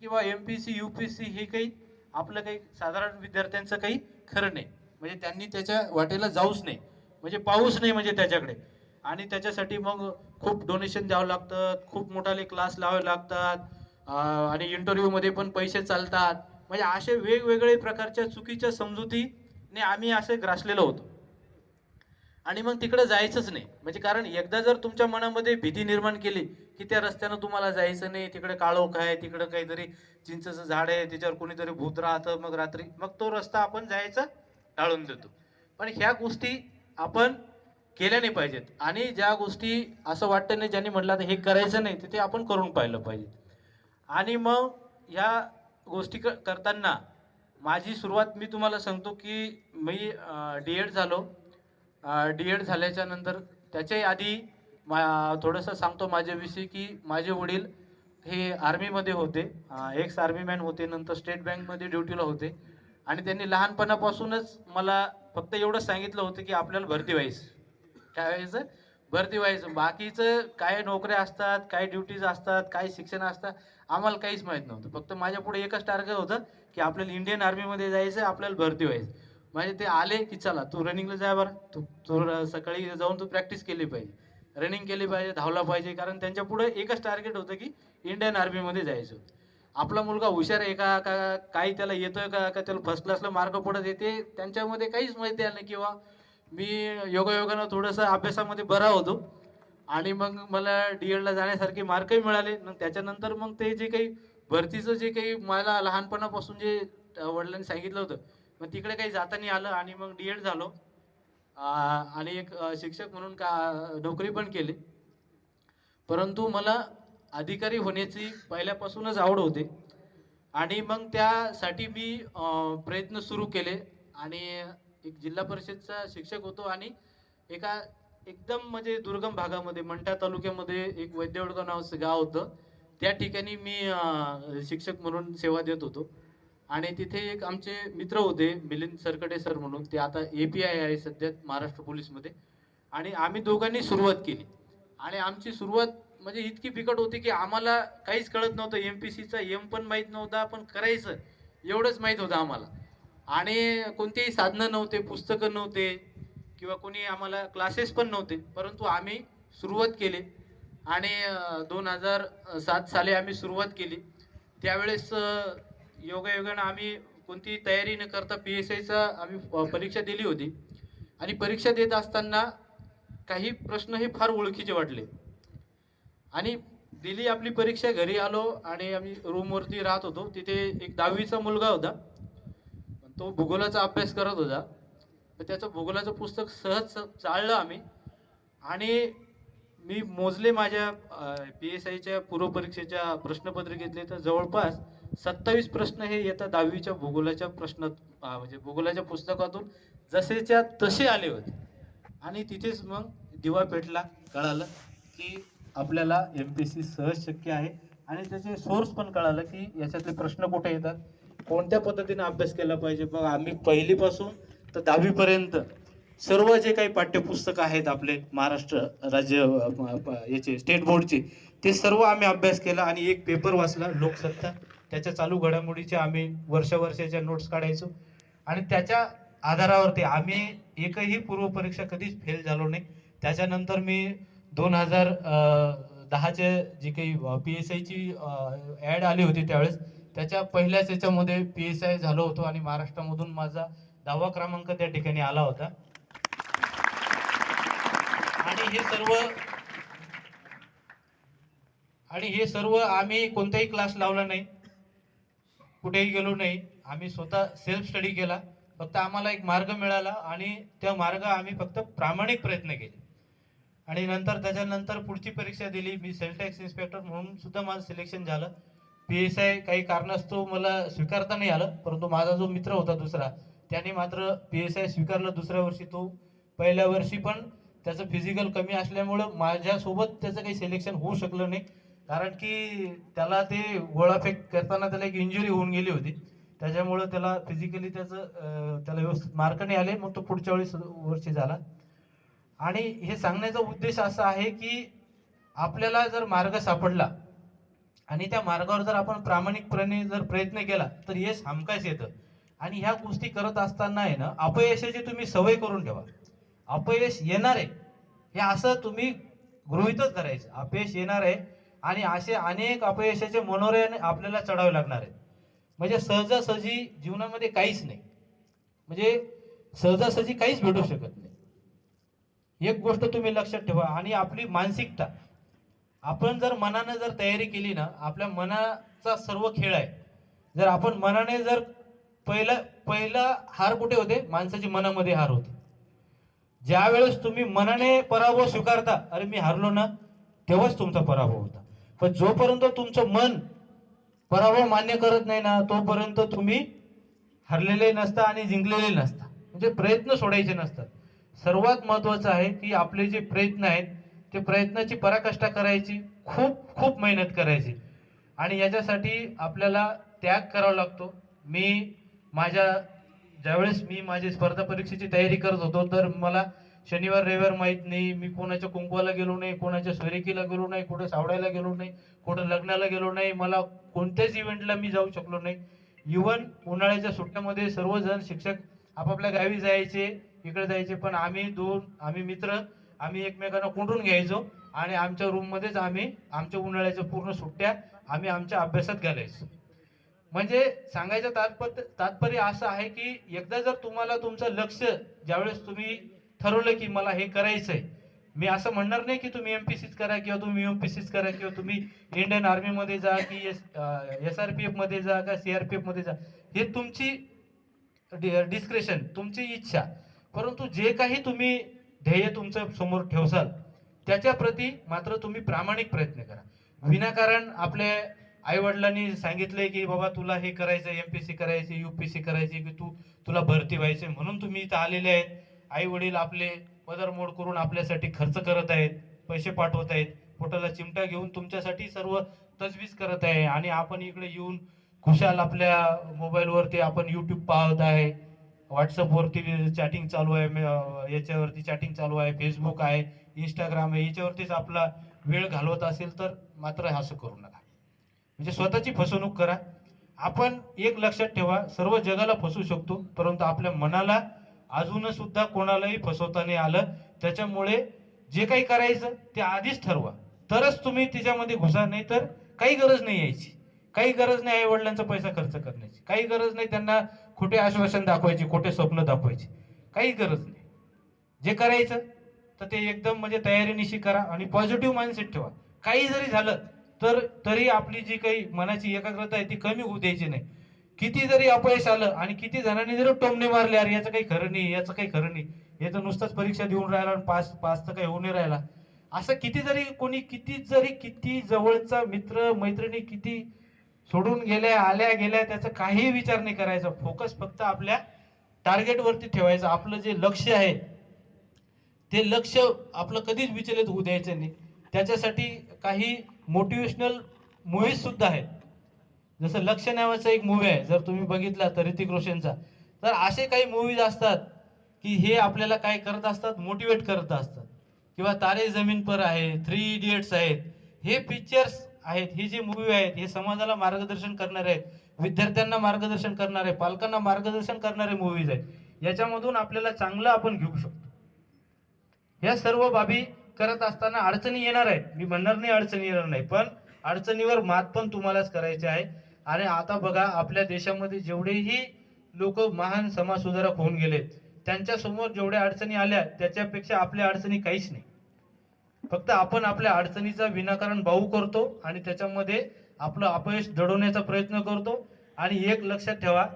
किंवा MPC UPC हे काही आपलं काही साधारण विद्यार्थ्यांचं काही खरं नाही, म्हणजे त्यांनी त्याच्या वाटेला जाऊच नाही, म्हणजे पाऊस नाही म्हणजे त्याच्याकडे. आणि त्याच्यासाठी मग खूप डोनेशन द्यावं लागतं, खूप मोठाले क्लास लावावे लागतात, आणि इंटरव्ह्यूमध्ये पण पैसे चालतात. म्हणजे असे वेगवेगळे प्रकारच्या चुकीच्या समजुतीने आम्ही असे ग्रासलेलो होतो. आणि मग तिकडे जायचंच नाही, म्हणजे कारण एकदा जर तुमच्या मनामध्ये भीती निर्माण केली की त्या रस्त्यानं तुम्हाला जायचं नाही, तिकडे काळोख आहे, तिकडे काहीतरी चिंचेचं झाड आहे, त्याच्यावर कोणीतरी भूत राहतं, मग रात्री मग तो रस्ता आपण जायचा टाळून देतो. पण ह्या गोष्टी आपण केल्या नाही पाहिजेत, आणि ज्या गोष्टी असं वाटतं नाही ज्यांनी म्हटलं आता हे करायचं नाही ते आपण करून पाहिलं पाहिजे. आणि मग ह्या गोष्टी करताना माझी सुरुवात मी तुम्हाला सांगतो की मी डी.एड झालो. डी.एड झाल्याच्या नंतर त्याच्याही आधी थोडंसं सांगतो माझ्याविषयी की माझे वडील हे आर्मीमध्ये होते, एक्स आर्मीमॅन होते, नंतर स्टेट बँकमध्ये ड्युटीला होते. आणि त्यांनी लहानपणापासूनच मला फक्त एवढंच सांगितलं होतं की आपल्याला भरती व्हायचं. काय व्हायचं? भरती व्हायचं. बाकीचं काय नोकऱ्या असतात, काय ड्युटीज असतात, काय शिक्षण असतात, आम्हाला काहीच माहीत नव्हतं. फक्त माझ्यापुढे एकच टार्गेट होतं की आपल्याला इंडियन आर्मीमध्ये जायचं, आपल्याला भरती व्हायचं. म्हणजे ते आले की चला तू रनिंगला जा बरं, तू तू सकाळी जाऊन तू प्रॅक्टिस केली पाहिजे, रनिंग केली पाहिजे, धावला पाहिजे, कारण त्यांच्या पुढे एकच टार्गेट होतं की इंडियन आर्मीमध्ये जायचं. आपला मुलगा हुशार आहे का, का काही त्याला येतोय का, का त्याला फर्स्ट क्लासला मार्क पडत येते, त्यांच्यामध्ये काहीच माहिती आलं नाही. किंवा मी योगायोगानं थोडंसं अभ्यासामध्ये बरा होतो, आणि मग मला डी.एडला जाण्यासारखे मार्कही मिळाले. मग त्याच्यानंतर मग ते जे काही भरतीचं जे काही मला लहानपणापासून जे वडिलांनी सांगितलं होतं, मग तिकडे काही जाता नाही आलं, आणि मग डी.एड झालो. आणि एक शिक्षक म्हणून नोकरी पण केली. परंतु मला अधिकारी होण्याची पहिल्यापासूनच आवड होते, आणि मग त्यासाठी मी प्रयत्न सुरू केले. आणि एक जिल्हा परिषदचा शिक्षक होतो, आणि एका एकदम म्हणजे दुर्गम भागामध्ये मंठा तालुक्यामध्ये एक वैद्यवडगाव नावाचं गाव होतं, त्या ठिकाणी मी शिक्षक म्हणून सेवा देत होतो. आणि तिथे एक आमचे मित्र होते मिलिंद सरकडे सर म्हणून, ते आता API आहे सध्या महाराष्ट्र पोलीसमध्ये. आणि आम्ही दोघांनी सुरुवात केली, आणि आमची सुरुवात म्हणजे इतकी बिकट होती की आम्हाला काहीच कळत नव्हतं. MPCचा M पण माहीत नव्हता, पण करायचं एवढंच माहीत होतं आम्हाला. आणि कोणतेही साधनं नव्हते, पुस्तकं नव्हते, किंवा कोणी आम्हाला क्लासेस पण नव्हते. परंतु आम्ही सुरुवात केली, आणि 2007 साली आम्ही सुरुवात केली. त्यावेळेस योगायोगानं आम्ही कोणतीही तयारी न करता PSIचा आम्ही परीक्षा दिली होती. आणि परीक्षा देत असताना काही प्रश्न हे फार ओळखीचे वाटले, आणि दिली आपली परीक्षा, घरी आलो, आणि आम्ही रूमवरती राहत होतो. तिथे एक 10वीचा मुलगा होता, तो भूगोलाचा अभ्यास करत होता. तर त्याचं भूगोलाचं पुस्तक सहज चाळलं आम्ही, आणि मी मोजले माझ्या PSIच्या पूर्वपरीक्षेच्या प्रश्नपत्रिकेतले, तर जवळपास 27 प्रश्न हे येतात 10वीच्या भूगोलाच्या म्हणजे भूगोलाच्या पुस्तकातून जसेच्या तसे आले होते. आणि तिथेच मग दिवा पेटला, कळालं की आपल्याला MPC सहज शक्य आहे. आणि त्याचे सोर्स पण कळालं की याच्यातले प्रश्न कुठे येतात, कोणत्या पद्धतीने अभ्यास केला पाहिजे. मग आम्ही पहिलीपासून तर 10वीपर्यंत सर्व जे काही पाठ्यपुस्तक आहेत आपले महाराष्ट्र राज्य याचे स्टेट बोर्डचे, ते सर्व आम्ही अभ्यास केला. आणि एक पेपर वाचला लोकसत्ता, त्याच्या चालू घडामोडीच्या आम्ही वर्षाच्या नोट्स काढायचो, आणि त्याच्या आधारावरती आम्ही एकही पूर्वपरीक्षा कधीच फेल झालो नाही. त्याच्यानंतर मी 2010चे जी काही PSIची ॲड आली होती त्यावेळेस, त्याच्या पहिल्याच याच्यामध्ये PSI झालो होतो, आणि महाराष्ट्रामधून माझा 10वा क्रमांक त्या ठिकाणी आला होता. आणि हे सर्व आम्ही कोणताही क्लास लावला नाही, कुठेही गेलो नाही, आम्ही स्वतः सेल्फ स्टडी केला. फक्त आम्हाला एक मार्ग मिळाला, आणि त्या मार्ग आम्ही फक्त प्रामाणिक प्रयत्न केले. आणि नंतर त्याच्यानंतर पुढची परीक्षा दिली. मी सेल टॅक्स इन्स्पेक्टर म्हणून सुद्धा माझं सिलेक्शन झालं. PSI काही कारणास्तव मला स्वीकारता नाही आलं, परंतु माझा जो मित्र होता दुसरा, त्याने मात्र PSI स्वीकारलं दुसऱ्या वर्षी. तो पहिल्या वर्षी पण त्याचं फिजिकल कमी असल्यामुळं माझ्यासोबत त्याचं काही सिलेक्शन होऊ शकलं नाही, कारण की त्याला ते गोळाफेक करताना त्याला एक इंजुरी होऊन गेली होती. त्याच्यामुळं त्याला फिजिकली त्याला व्यवस्थित मार्क नाही आले. मग तो पुढच्या वर्षी झाला. आणि हे सांगण्याचा उद्देश असा आहे की आपल्याला जर मार्ग सापडला आणि त्या मार्गावर जर आपण प्रामाणिकपणे जर प्रयत्न केला तर यश हमखास येतं. आणि ह्या गोष्टी करत असताना आहे ना, अपयशाची तुम्ही सवय करून ठेवा. अपयश येणार आहे हे असं तुम्ही गृहीतच धरायचं. अपयश येणार आहे आणि असे अनेक अपयशाचे मनोरे आपल्याला चढावे लागणार आहेत. म्हणजे सहजासहजी जीवनामध्ये काहीच नाही, म्हणजे सहजासहजी काहीच भेटू शकत नाही. एक गोष्ट तुम्ही लक्षात ठेवा. आणि आपली मानसिकता, आपण जर मनानं जर तयारी केली ना, आपल्या मनाचा सर्व खेळ आहे. जर आपण मनाने जर पहिला हार कुठे होते? माणसाची मनामध्ये हार होते. ज्या वेळेस तुम्ही मनाने पराभव स्वीकारता, अरे मी हारलो ना, तेव्हाच तुमचा पराभव होता. पण जोपर्यंत तुमचं मन पराभव मान्य करत नाही ना, तोपर्यंत तुम्ही हरलेले नसता आणि जिंकलेले नसता. म्हणजे प्रयत्न सोडायचे नसतात. सर्वात महत्वाचं आहे की आपले जे प्रयत्न आहेत ते प्रयत्नाची पराकाष्ठा करायची, खूप खूप मेहनत करायची. आणि याच्यासाठी आपल्याला त्याग करावा लागतो. ज्यावेळेस मी माझी स्पर्धा परीक्षेची तयारी करत होतो, तर मला शनिवार रविवार माहीत नाही. मी कोणाच्या कुंकवाला गेलो नाही, कोणाच्या सोयरिकीला गेलो नाही, कुठं सावडायला गेलो नाही, कुठं लग्नाला गेलो नाही. मला कोणत्याच इव्हेंटला मी जाऊ शकलो नाही. इव्हन उन्हाळ्याच्या सुट्ट्यामध्ये सर्वजण शिक्षक आपापल्या गावी जायचे, इकडे जायचे, पण आम्ही मित्र एकमेकांना कोंडून घ्यायचो आणि आमच्या रूममध्येच आमच्या उन्हाळ्याच्या पूर्ण सुट्ट्या आमच्या अभ्यासात घालायचो. म्हणजे सांगायचं तात्पर्य असं आहे की एकदा जर तुम्हाला तुमचं लक्ष, ज्यावेळेस तुम्ही ठरवलं की मला हे करायचंय, मी असं म्हणणार नाही की तुम्ही एमपीसीच करा किंवा तुम्ही यूपीसीच करा किंवा तुम्ही इंडियन आर्मी मध्ये जा की SRPF मध्ये जा का CRPF मध्ये जा. हे तुमची डिस्क्रेशन, तुमची इच्छा. परंतु जे काही तुम्ही ध्येय तुमच्या समोर ठेवसाल त्याच्या प्रती मात्र तुम्ही प्रामाणिक प्रयत्न करा. विनाकारण आपल्या आई वडिलांनी सांगितलंय की बाबा तुला हे करायचं, एमपीसी करायची, यूपीसी करायची, की तुला भरती व्हायचे म्हणून तुम्ही इथं आलेले आहेत. आई वडील आपले पदरमोड करून आपल्यासाठी खर्च करत आहेत, पैसे पाठवत आहेत, पोटाला चिमटा घेऊन तुमच्यासाठी सर्व तजवीज करत आहे. आणि आपण इकडे येऊन खुशाल आपल्या मोबाईलवरती आपण यूट्यूब पाहत आहे, व्हॉट्सअपवरती चॅटिंग चालू आहे, याच्यावरती चॅटिंग चालू आहे, फेसबुक आहे, इंस्टाग्राम आहे, याच्यावरतीच आपला वेळ घालवत असेल तर मात्र असं करू नका. म्हणजे स्वतःची फसवणूक करा. आपण एक लक्षात ठेवा, सर्व जगाला फसवू शकतो, परंतु आपल्या मनाला अजून सुद्धा कोणालाही फसवता नाही आलं. त्याच्यामुळे जे काही करायचं ते आधीच ठरवा, तरच तुम्ही त्याच्यामध्ये घुसा. नाही तर काही गरज नाही यायची, काही गरज नाही आई वडिलांचा पैसा खर्च करण्याची, काही गरज नाही त्यांना खोटे आश्वासन दाखवायची, खोटे स्वप्न दाखवायची, काही गरज नाही. जे करायचं तर ते एकदम म्हणजे तयारीनिशी करा आणि पॉझिटिव्ह माइंडसेट ठेवा. काही जरी झालं तरी आपली जी काही मनाची एकाग्रता आहे ती कमी होऊ द्यायची नाही. किती जरी अपयश आलं आणि किती जणांनी जरी टोमणे मारले, अरे याचं काही खरं नाही, याचं काही खरं नाही, हे तर नुसतंच परीक्षा देऊन राहिला आणि पास तर काही होऊन नाही राहिला, असं किती जवळचा मित्र मैत्रिणी किती सोडून गेल्या, आल्या गेल्या, त्याचा काही विचार नाही करायचा. फोकस फक्त आपल्या टार्गेट वरती ठेवायचं. आपलं जे लक्ष आहे ते लक्ष आपलं कधीच विचलित होऊ द्यायचं नाही. त्याच्यासाठी काही मोटिवेशनल मूवीज सुद्धा आहेत. जसं लक्ष नावाचा एक मूवी आहे, जर तुम्ही बघितला तर ऋतिक रोशनचा, तर असे काही मूवीज असतात की हे आपल्याला काय करत असतात, मोटिवेट करत असतात. किंवा तारे जमीन पर आहे, 3 इडियट्स आहेत, हे पिक्चर्स आहेत, हे जे मूवी आहेत हे समाजाला मार्गदर्शन करणारे आहेत, विद्यार्थ्यांना मार्गदर्शन करणारे, पालकांना मार्गदर्शन करणारे मूवीज आहेत. याच्यामधून आपल्याला चांगलं आपण घेऊ शकतो. या सर्व बाबी करत असताना अडचणी येणार आहेत, मी म्हणणार नाही अडचणी येणार नाही, पण अडचणीवर मात पण तुम्हालाच करायची आहे. आणि आता बघा, आपल्या देशामध्ये जेवढेही लोक महान समाजसुधारक होऊन गेलेत, त्यांच्या समोर जेवढ्या अडचणी आल्या त्याच्यापेक्षा आपल्या अडचणी काहीच नाही. फक्त आपण आपल्या अडचणीचा विनाकारण बाऊ करतो आणि त्याच्यामध्ये आपलं अपयश दडवण्याचा प्रयत्न करतो. आणि एक लक्षात ठेवा,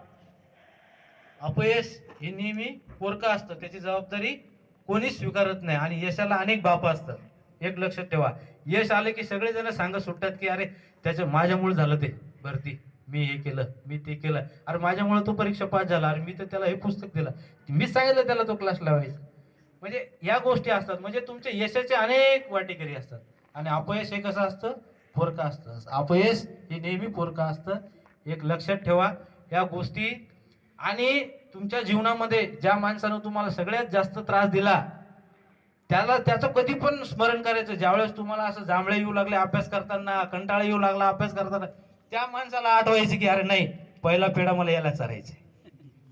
अपयश हे नेहमी पोरका असतं, त्याची जबाबदारी कोणीच स्वीकारत नाही. आणि यशाला अनेक बाप असतात. एक लक्षात ठेवा, यश आले की सगळेजण सांगत सुटतात की अरे माझ्यामुळे झालं ते भरती, मी हे केलं, मी ते केलं, अरे माझ्यामुळे तो परीक्षा पास झाला, अरे मी तर त्याला हे पुस्तक दिलं, मी सांगितलं त्याला तो क्लास लावायचा. म्हणजे या गोष्टी असतात. म्हणजे तुमच्या यशाचे अनेक वाटेकरी असतात. आणि अपयश हे कसं असतं, पोरका असतं. अपयश हे नेहमी पोरका असतं. एक लक्षात ठेवा या गोष्टी. आणि तुमच्या जीवनामध्ये ज्या माणसानं तुम्हाला सगळ्यात जास्त त्रास दिला त्याचं कधी पण स्मरण करायचं. ज्यावेळेस तुम्हाला असं जांभळे येऊ लागले अभ्यास करताना, कंटाळा येऊ लागला अभ्यास करताना, त्या माणसाला आठवायचं की अरे नाही, पहिला पेढा मला याला चरायचा,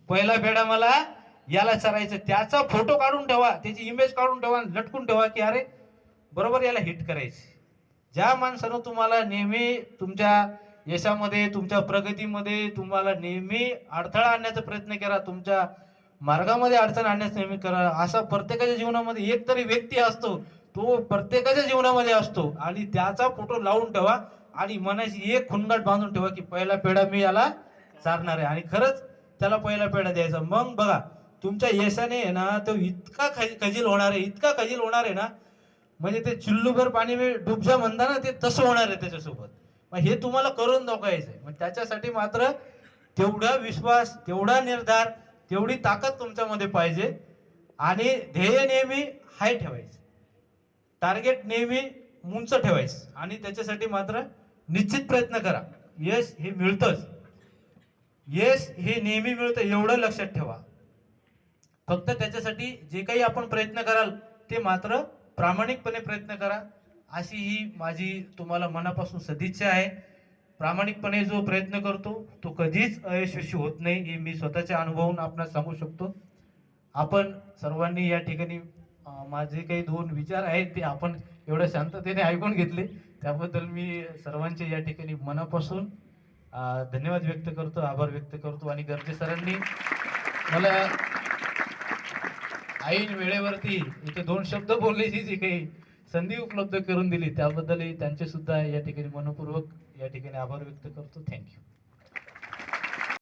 पहिला पेढा मला याला चरायचं. त्याचा फोटो काढून ठेवा, त्याची इमेज काढून ठेवा, लटकून ठेवा की अरे बरोबर याला हिट करायचे. ज्या माणसानं तुम्हाला नेहमी तुमच्या यशामध्ये, तुमच्या प्रगतीमध्ये तुम्हाला नेहमी अडथळा आणण्याचा प्रयत्न करा, तुमच्या मार्गामध्ये अडचण आणण्याचा नेहमी करा, असा प्रत्येकाच्या जीवनामध्ये एक तरी व्यक्ती असतो, तो प्रत्येकाच्या जीवनामध्ये असतो. आणि त्याचा फोटो लावून ठेवा आणि मनाची एक खुणगाट बांधून ठेवा की पहिला पेढा मी याला चारणार आहे. आणि खरंच त्याला पहिला पेढा द्यायचा. मग बघा तुमच्या यशाने आहे ना तो इतका खजील होणार आहे, इतका खजील होणार आहे ना, म्हणजे ते चिल्लूभर पाणी मी डुबजा म्हणता ना, ते तसं होणार आहे त्याच्यासोबत. मग हे तुम्हाला करून दाखवायचं आहे. मग त्याच्यासाठी मात्र तेवढा विश्वास, तेवढा निर्धार, तेवढी ताकद तुमच्यामध्ये पाहिजे. आणि ध्येय नेहमी हाय ठेवायचं, टार्गेट नेहमी उंच ठेवायचं आणि त्याच्यासाठी मात्र निश्चित प्रयत्न करा. यश हे मिळतंच, यश हे नेहमी मिळतं एवढं लक्षात ठेवा. फक्त त्याच्यासाठी जे काही आपण प्रयत्न कराल ते मात्र प्रामाणिकपणे प्रयत्न करा, अशी ही माझी तुम्हाला मनापासून सदिच्छा आहे. प्रामाणिकपणे जो प्रयत्न करतो तो कधीच अयशस्वी होत नाही, हे मी स्वतःच्या अनुभवून आपणास सांगू शकतो. आपण सर्वांनी या ठिकाणी माझे काही 2 विचार आहेत ते आपण एवढ्या शांततेने ऐकून घेतले, त्याबद्दल मी सर्वांचे या ठिकाणी मनापासून धन्यवाद व्यक्त करतो, आभार व्यक्त करतो. आणि गर्जे सरांनी मला ऐन वेळेवरती इथे 2 शब्द बोलण्याची जी काही संधी उपलब्ध करून दिली त्याबद्दलही त्यांचे सुद्धा या ठिकाणी मनपूर्वक या ठिकाणी आभार व्यक्त करतो. थँक्यू.